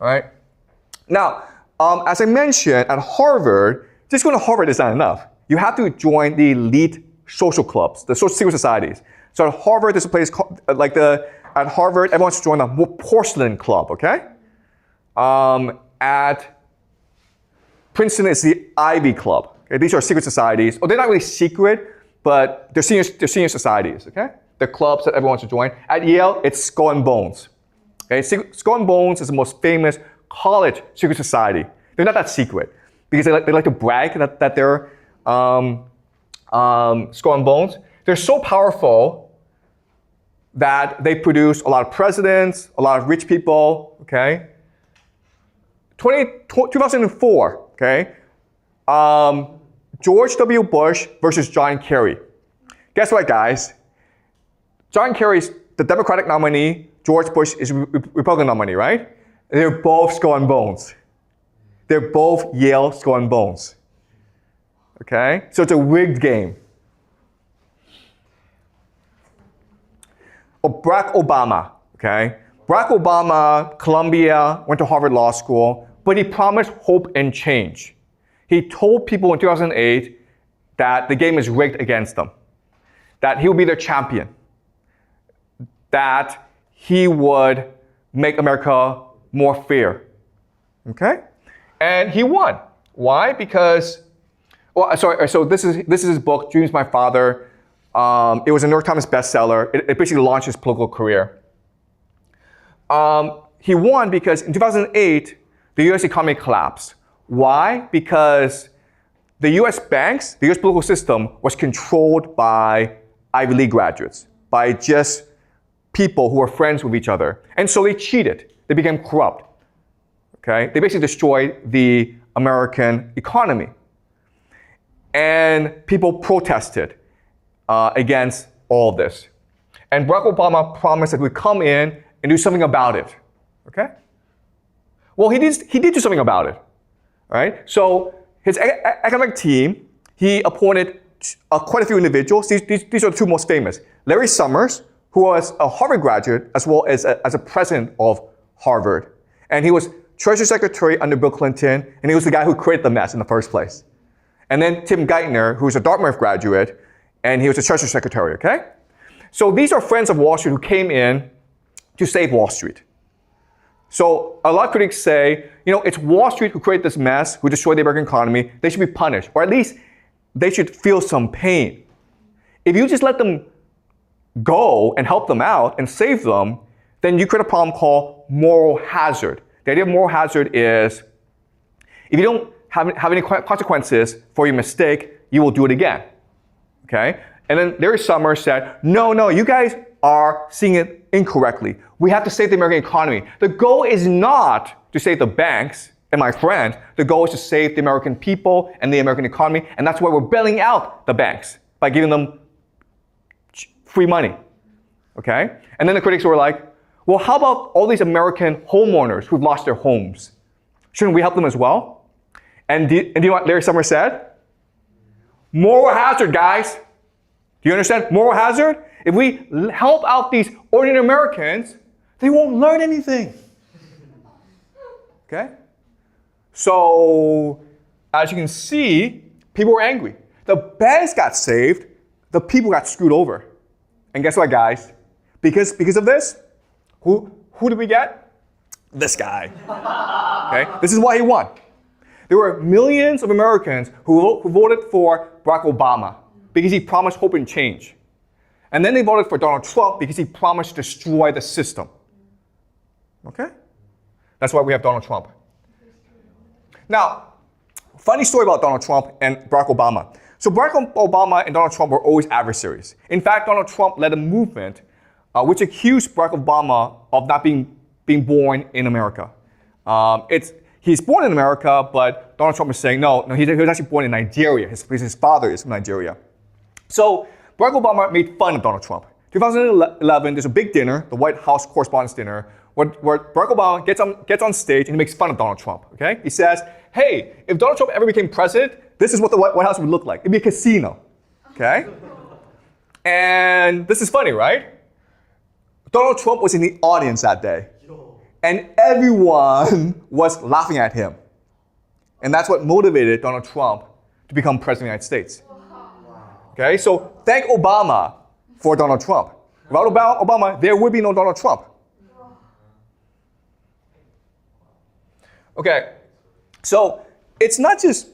All right. Now, as I mentioned, at Harvard, just going to Harvard is not enough. You have to join the elite social clubs, the secret societies. So at Harvard, there's a place called, at Harvard, everyone should join the porcelain club, okay? At Princeton, it's the Ivy Club. Okay? These are secret societies. Oh, they're not really secret, but they're senior societies, okay? They're clubs that everyone should join. At Yale, it's Skull and Bones. Okay? Skull and Bones is the most famous college secret society. They're not that secret because they like to brag that they're Skull and Bones. They're so powerful that they produce a lot of presidents, a lot of rich people, okay? 2004, okay? George W. Bush versus John Kerry. Guess what, guys? John Kerry's the Democratic nominee, George Bush is Republican nominee, right? They're both Skull and Bones. They're both Yale Skull and Bones. Okay? So it's a rigged game. Barack Obama, okay? Barack Obama, Columbia, went to Harvard Law School, but he promised hope and change. He told people in 2008 that the game is rigged against them, that he would be their champion, that he would make America more fair, okay? And he won. Why? Because, so this is his book, Dreams My Father. It was a New York Times bestseller. It basically launched his political career. He won because in 2008, the US economy collapsed. Why? Because the US banks, the US political system was controlled by Ivy League graduates, by just people who were friends with each other. And so they cheated. They became corrupt. Okay? They basically destroyed the American economy. And people protested against all of this. And Barack Obama promised that he would come in and do something about it. Okay? Well, he did do something about it. All right? So his economic team, he appointed quite a few individuals. These are the two most famous. Larry Summers, who was a Harvard graduate as well as a president of Harvard. And he was Treasury Secretary under Bill Clinton, and he was the guy who created the mess in the first place. And then Tim Geithner, who was a Dartmouth graduate, and he was the Treasury Secretary, okay? So these are friends of Wall Street who came in to save Wall Street. So a lot of critics say, it's Wall Street who created this mess, who destroyed the American economy. They should be punished, or at least they should feel some pain. If you just let them go and help them out and save them, then you create a problem called moral hazard. The idea of moral hazard is if you don't have any consequences for your mistake, you will do it again. Okay? And then Larry Summers said, no, you guys are seeing it incorrectly. We have to save the American economy. The goal is not to save the banks and my friends. The goal is to save the American people and the American economy, and that's why we're bailing out the banks by giving them free money. Okay? And then the critics were like, well, how about all these American homeowners who've lost their homes? Shouldn't we help them as well? And do you know what Larry Summers said? Moral hazard, guys. Do you understand? Moral hazard? If we help out these ordinary Americans, they won't learn anything. Okay? So, as you can see, people were angry. The banks got saved, the people got screwed over. And guess what, guys? Because of this, who did we get? This guy. Okay? This is why he won. There were millions of Americans who voted for Barack Obama because he promised hope and change. And then they voted for Donald Trump because he promised to destroy the system. Okay? That's why we have Donald Trump. Now, funny story about Donald Trump and Barack Obama. So Barack Obama and Donald Trump were always adversaries. In fact, Donald Trump led a movement which accused Barack Obama of not being born in America. He's born in America, but Donald Trump is saying, no, he was actually born in Nigeria. His father is from Nigeria. So Barack Obama made fun of Donald Trump. 2011, there's a big dinner, the White House Correspondents' Dinner, where Barack Obama gets on stage and he makes fun of Donald Trump. Okay? He says, hey, if Donald Trump ever became president, this is what the White House would look like. It'd be a casino. Okay? And this is funny, right? Donald Trump was in the audience that day. and everyone was laughing at him. And that's what motivated Donald Trump to become president of the United States. Okay, so thank Obama for Donald Trump. Without Obama, there would be no Donald Trump. Okay, so it's not just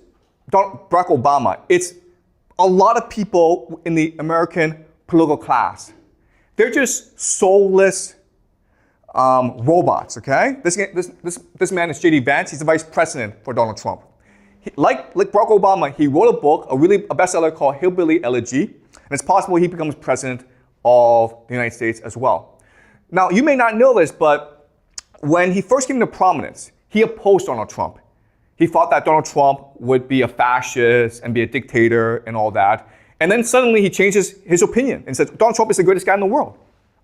Barack Obama, it's a lot of people in the American political class. They're just soulless robots, okay? This man is J.D. Vance. He's the vice president for Donald Trump. Like Barack Obama, he wrote a book, a bestseller called Hillbilly Elegy, and it's possible he becomes president of the United States as well. Now, you may not know this, but when he first came to prominence, he opposed Donald Trump. He thought that Donald Trump would be a fascist and be a dictator and all that. And then suddenly he changes his opinion and says, Donald Trump is the greatest guy in the world.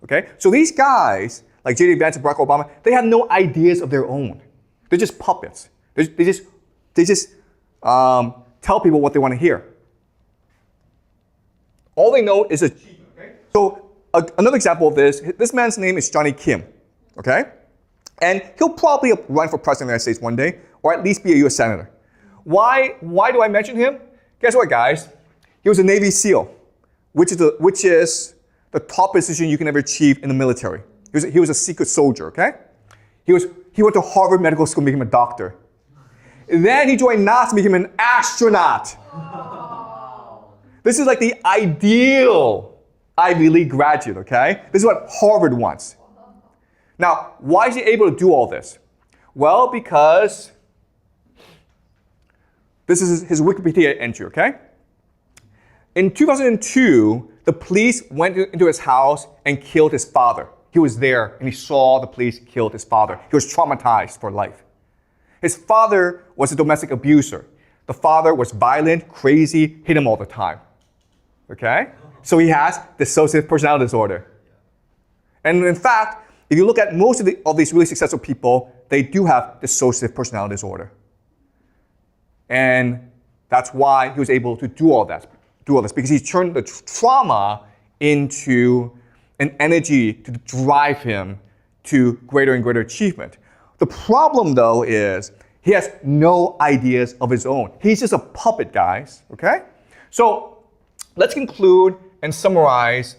Okay? So these guys, like J.D. Vance and Barack Obama, they have no ideas of their own. They're just puppets. They just tell people what they want to hear. All they know is achievement. Okay? So another example of this man's name is Johnny Kim. Okay? And he'll probably run for president of the United States one day, or at least be a U.S. Senator. Why do I mention him? Guess what, guys? He was a Navy SEAL, which is the top position you can ever achieve in the military. He was a secret soldier, okay? He went to Harvard Medical School, became a doctor. And then he joined NASA, became an astronaut. This is like the ideal Ivy League graduate, okay? This is what Harvard wants. Now, why is he able to do all this? Well, because this is his Wikipedia entry, okay? In 2002, the police went into his house and killed his father. He was there and he saw the police kill his father. He was traumatized for life. His father was a domestic abuser. The father was violent, crazy, hit him all the time. Okay? So he has dissociative personality disorder. And in fact, if you look at most of these really successful people, they do have dissociative personality disorder. And that's why he was able to do all this, because he turned the trauma into an energy to drive him to greater and greater achievement. The problem, though, is he has no ideas of his own. He's just a puppet, guys, okay? So let's conclude and summarize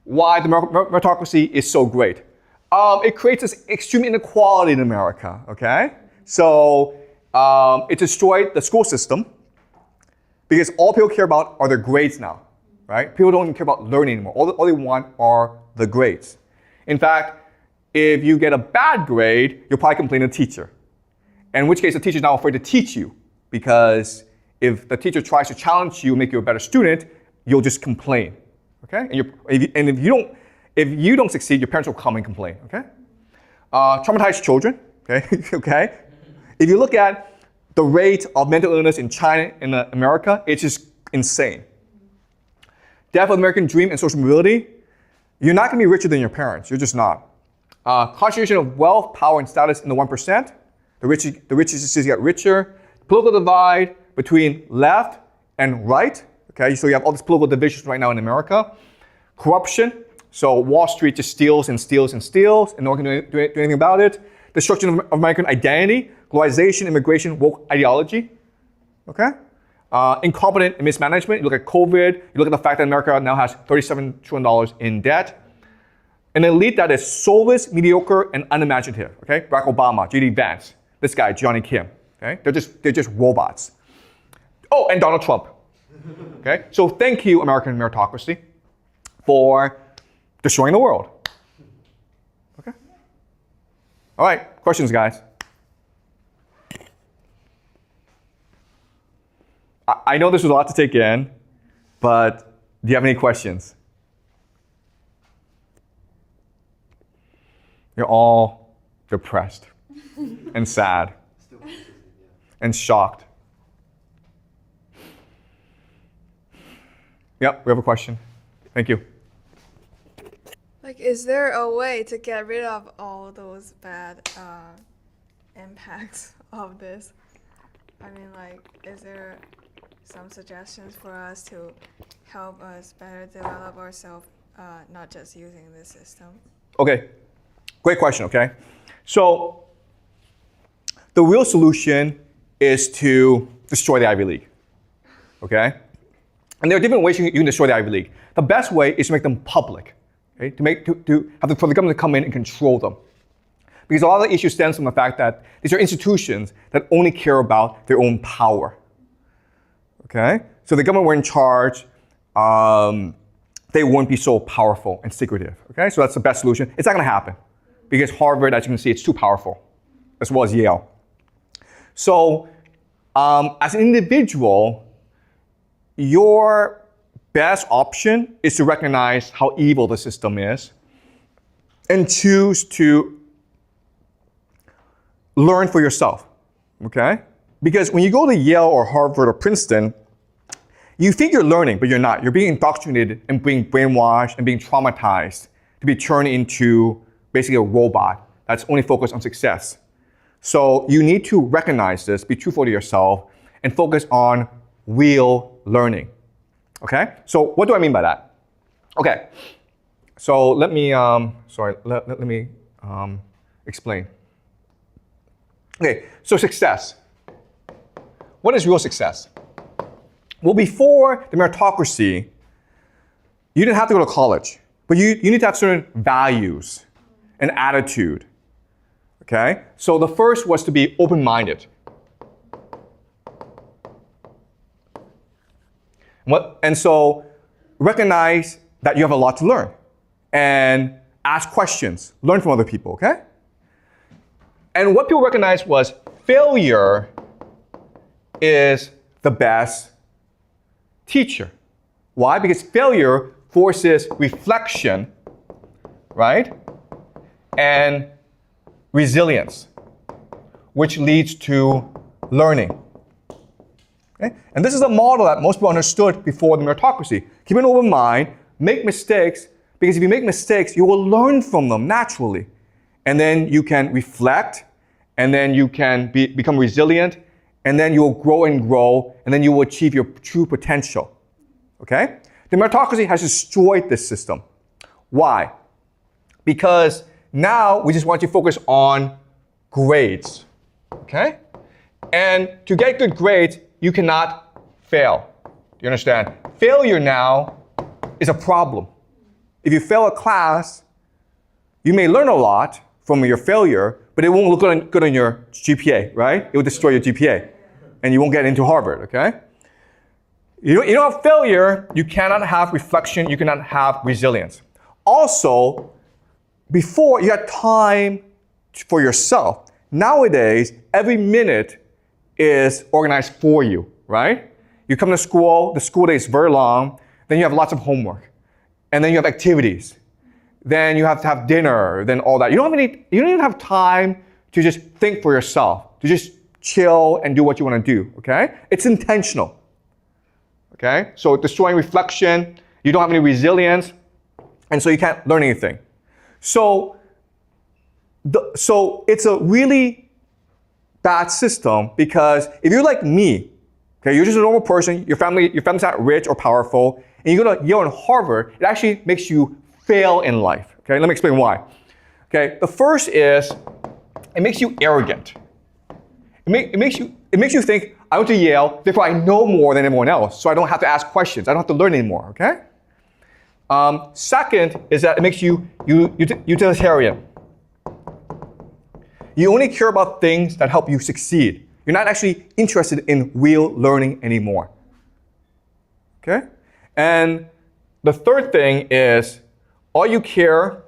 why the meritocracy is so great. It creates this extreme inequality in America, okay? So it destroyed the school system because all people care about are their grades now, right? People don't even care about learning anymore. All they want are the grades. In fact, if you get a bad grade, you'll probably complain to the teacher. In which case, the teacher's now afraid to teach you because if the teacher tries to challenge you and make you a better student, you'll just complain, okay? And if you don't succeed, your parents will come and complain, okay? Traumatized children, okay? Okay? If you look at the rate of mental illness in China and America, it's just insane. Death of the American dream and social mobility, you're not going to be richer than your parents. You're just not. Concentration of wealth, power, and status in the 1%. The richest just get richer. Political divide between left and right. Okay, so you have all these political divisions right now in America. Corruption. So Wall Street just steals and steals and steals, and no one can do anything about it. Destruction of American identity, globalization, immigration, woke ideology. Okay? Incompetent and mismanagement. You look at COVID. You look at the fact that America now has $37 trillion in debt. An elite that is soulless, mediocre, and unimaginative. Okay? Barack Obama, J.D. Vance, this guy, Johnny Kim. Okay? They're just robots. Oh, and Donald Trump. Okay? So thank you, American meritocracy, for destroying the world. Okay? All right, questions, guys? I know this was a lot to take in, but do you have any questions? You're all depressed and sad and shocked. Yep, we have a question. Thank you. Like, is there a way to get rid of all those bad impacts of this? I mean, like, is there some suggestions for us to help us better develop ourselves, not just using this system? Okay, great question, okay? So the real solution is to destroy the Ivy League, okay? And there are different ways you can destroy the Ivy League. The best way is to make them public, okay? For the government to come in and control them. Because a lot of the issue stems from the fact that these are institutions that only care about their own power, okay? So the government were in charge, they won't be so powerful and secretive, okay? So that's the best solution. It's not gonna happen because Harvard, as you can see, it's too powerful, as well as Yale. So as an individual, your best option is to recognize how evil the system is and choose to learn for yourself, okay? Because when you go to Yale or Harvard or Princeton, you think you're learning, but you're not. You're being indoctrinated and being brainwashed and being traumatized to be turned into basically a robot that's only focused on success. So you need to recognize this, be truthful to yourself, and focus on real learning, okay? So what do I mean by that? Okay, so let me, let me explain. Okay, so success. What is real success? Well, before the meritocracy, you didn't have to go to college, but you need to have certain values and attitude, okay? So the first was to be open-minded. And so recognize that you have a lot to learn and ask questions, learn from other people, okay? And what people recognized was failure is the best teacher. Why? Because failure forces reflection, right? And resilience, which leads to learning. Okay? And this is a model that most people understood before the meritocracy. Keep an open mind, make mistakes, because if you make mistakes, you will learn from them naturally. And then you can reflect, and then you can become resilient, and then you will grow, and then you will achieve your true potential. Okay? The meritocracy has destroyed this system. Why? Because now we just want you to focus on grades. Okay? And to get good grades, you cannot fail. Do you understand? Failure now is a problem. If you fail a class, you may learn a lot from your failure, but it won't look good on your GPA, right? It will destroy your GPA, and you won't get into Harvard, okay? You don't have failure, you cannot have reflection, you cannot have resilience. Also, before you had time for yourself. Nowadays, every minute is organized for you, right? You come to school, the school day is very long, then you have lots of homework, and then you have activities. Then you have to have dinner, then all that. You don't even have time to just think for yourself, to just chill and do what you want to do, okay? It's intentional, okay? So destroying reflection, you don't have any resilience, and so you can't learn anything. So it's a really bad system because if you're like me, okay, you're just a normal person, your family's not rich or powerful, and you go to Yale and Harvard, it actually makes you fail in life. Okay, let me explain why. Okay, the first is it makes you arrogant. It makes you think, I went to Yale, therefore I know more than everyone else, so I don't have to ask questions. I don't have to learn anymore, okay? Second is that it makes you utilitarian. You only care about things that help you succeed. You're not actually interested in real learning anymore. Okay? And the third thing is all you care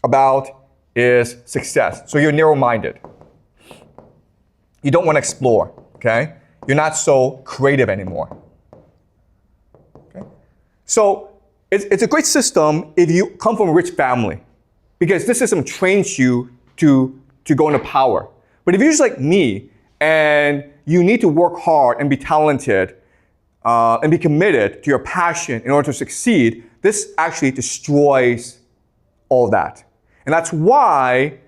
about is success. So you're narrow-minded. You don't want to explore, okay? You're not so creative anymore. Okay? So it's a great system if you come from a rich family, because this system trains you to go into power. But if you're just like me and you need to work hard and be talented and be committed to your passion in order to succeed, this actually destroys all that. And that's why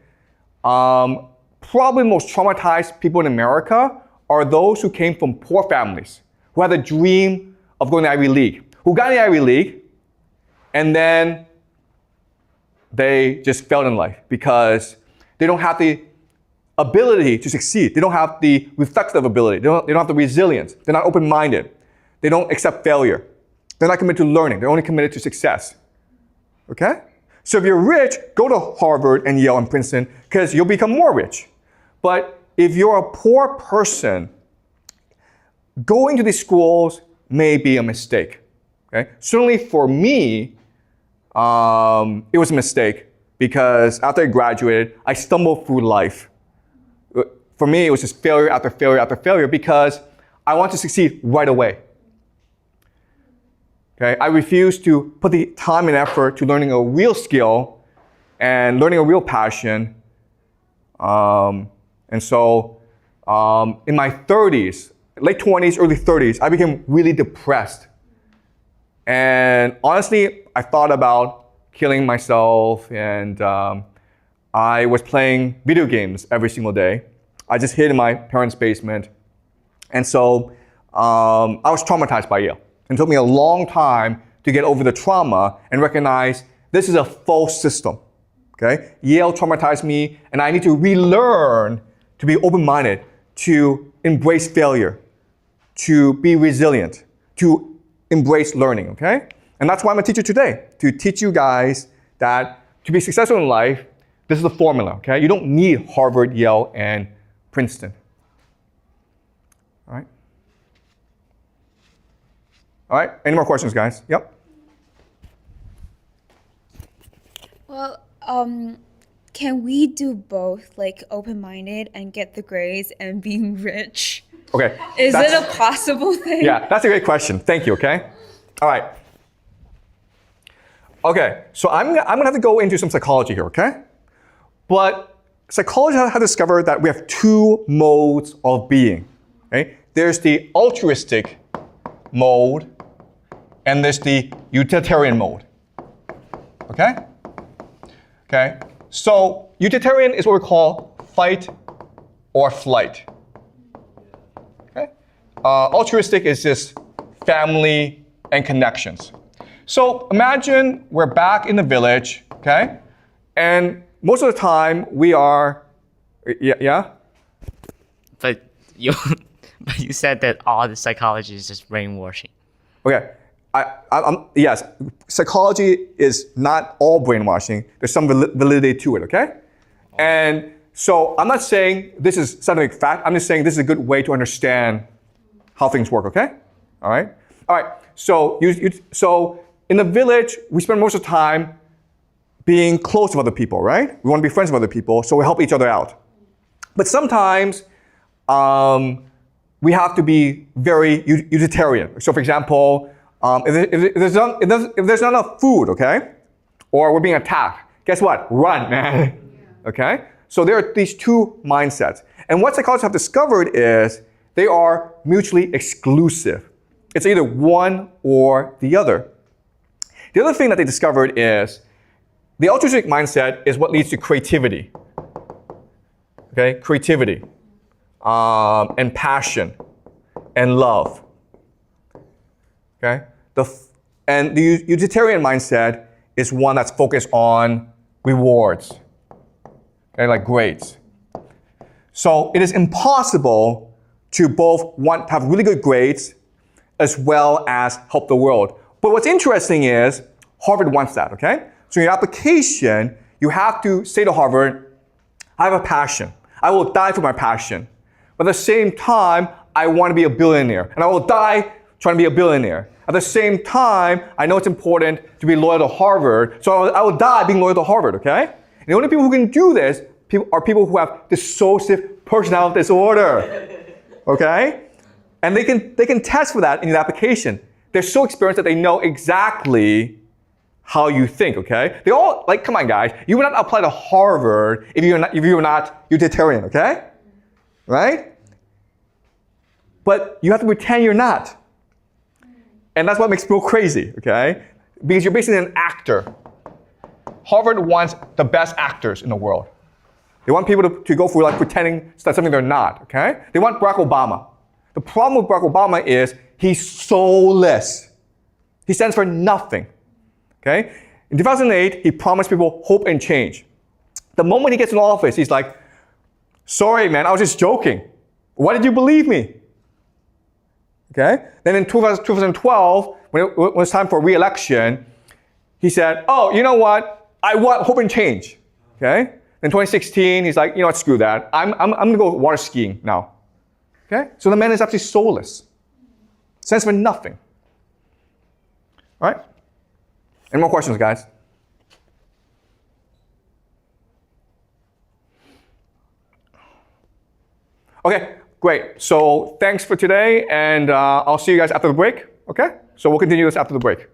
probably the most traumatized people in America are those who came from poor families, who had a dream of going to Ivy League, who got in the Ivy League, and then they just failed in life because they don't have the ability to succeed. They don't have the reflective ability. They don't have the resilience. They're not open-minded. They don't accept failure. They're not committed to learning. They're only committed to success. Okay? So if you're rich, go to Harvard and Yale and Princeton because you'll become more rich. But if you're a poor person, going to these schools may be a mistake. Okay? Certainly for me, it was a mistake because after I graduated, I stumbled through life. For me, it was just failure after failure after failure because I want to succeed right away. Okay? I refused to put the time and effort to learning a real skill and learning a real passion. And so in my 30s, late 20s, early 30s, I became really depressed. And honestly, I thought about killing myself, and I was playing video games every single day. I just hid in my parents' basement. And so I was traumatized by Yale. It took me a long time to get over the trauma and recognize this is a false system. Okay? Yale traumatized me, and I need to relearn to be open-minded, to embrace failure, to be resilient, to embrace learning, okay? And that's why I'm a teacher today, to teach you guys that to be successful in life, this is the formula, okay? You don't need Harvard, Yale, and Princeton. All right? All right, any more questions, guys? Yep. Well, can we do both, like open-minded and get the grades and being rich? Okay. Is it a possible thing? Yeah, that's a great question. Thank you, okay? All right. Okay, so I'm gonna have to go into some psychology here, okay? But psychologists have discovered that we have two modes of being, okay? There's the altruistic mode, and there's the utilitarian mode, okay? Okay, so utilitarian is what we call fight or flight. Okay, altruistic is just family and connections. So imagine we're back in the village, okay, and most of the time we are, yeah. But you said that all the psychology is just brainwashing. Okay. Yes, psychology is not all brainwashing. There's some validity to it, okay? And so I'm not saying this is scientific fact. I'm just saying this is a good way to understand how things work, okay? All right? All right, so so in the village, we spend most of the time being close to other people, right? We want to be friends with other people, so we help each other out. But sometimes we have to be very utilitarian. So for example, if there's not enough food, okay, or we're being attacked, guess what? Run, man. Okay? So there are these two mindsets. And what psychologists have discovered is they are mutually exclusive. It's either one or the other. The other thing that they discovered is the altruistic mindset is what leads to creativity. Okay? Creativity, and passion, and love. Okay? And the utilitarian mindset is one that's focused on rewards, okay, like grades. So it is impossible to both want to have really good grades as well as help the world. But what's interesting is Harvard wants that, okay? So in your application, you have to say to Harvard, I have a passion. I will die for my passion. But at the same time, I want to be a billionaire. And I will die trying to be a billionaire. At the same time, I know it's important to be loyal to Harvard, so I will die being loyal to Harvard, okay? And the only people who can do this are people who have dissociative personality disorder, okay? And they can test for that in the application. They're so experienced that they know exactly how you think, okay? They all, like, come on guys, you would not apply to Harvard if you were not utilitarian, okay? Right? But you have to pretend you're not. And that's what makes people crazy, okay? Because you're basically an actor. Harvard wants the best actors in the world. They want people to go through like pretending that's something they're not, okay? They want Barack Obama. The problem with Barack Obama is he's soulless. He stands for nothing, okay? In 2008, he promised people hope and change. The moment he gets in office, he's like, sorry, man, I was just joking. Why did you believe me? Okay? Then in 2012, when it was time for re-election, he said, oh, you know what? I want hope and change. Okay? In 2016, he's like, you know what, screw that. I'm going to go water skiing now. Okay? So the man is absolutely soulless. Stands for nothing. All right? Any more questions, guys? Okay, great. So thanks for today, and I'll see you guys after the break. Okay? So we'll continue this after the break.